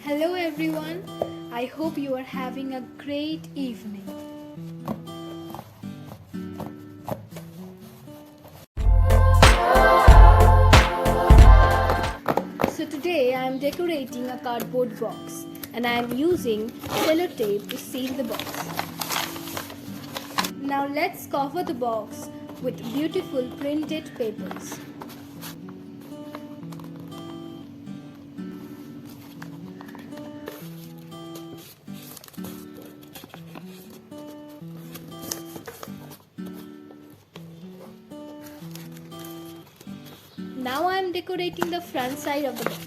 Hello everyone, I hope you are having a great evening. So today I am decorating a cardboard box and I am using sellotape to seal the box. Now let's cover the box with beautiful printed papers. Now I am decorating the front side of the box.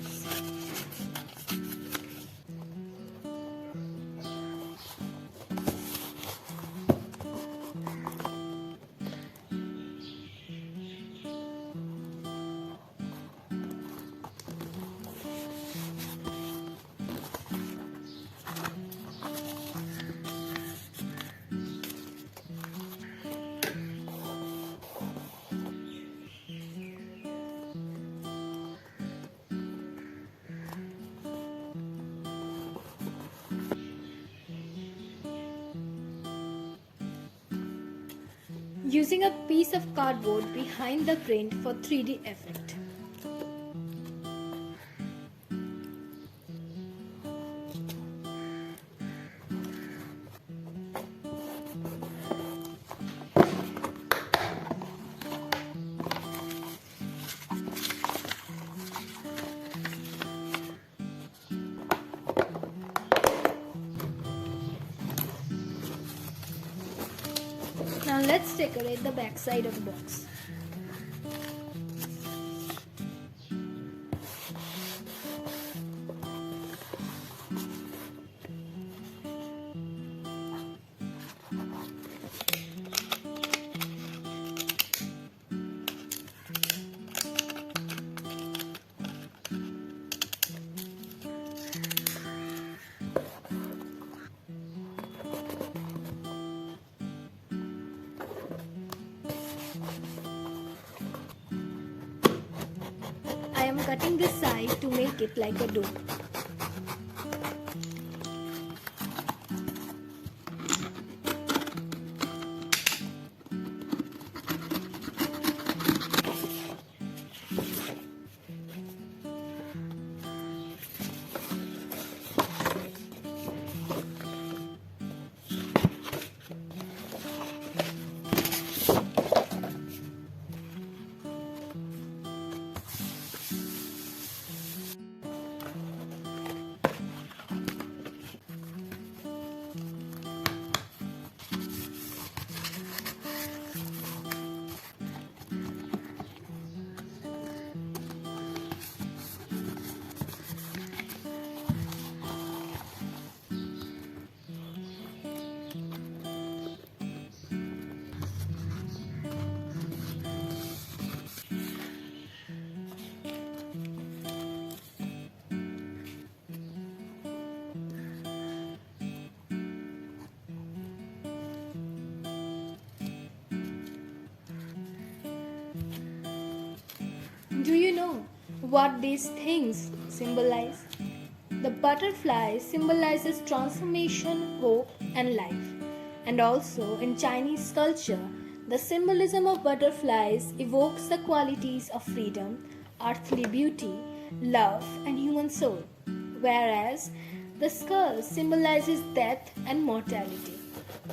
Using a piece of cardboard behind the print for 3D effect. Now let's decorate the back side of the box. I am cutting this side to make it like a door. Do you know what these things symbolize? The butterfly symbolizes transformation, hope, and life. And also, in Chinese culture, the symbolism of butterflies evokes the qualities of freedom, earthly beauty, love, and human soul, whereas the skull symbolizes death and mortality.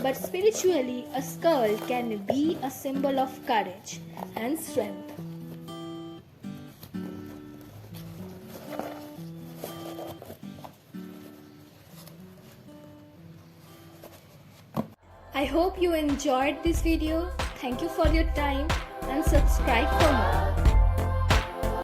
But spiritually, a skull can be a symbol of courage and strength. I hope you enjoyed this video. Thank you for your time and subscribe for more.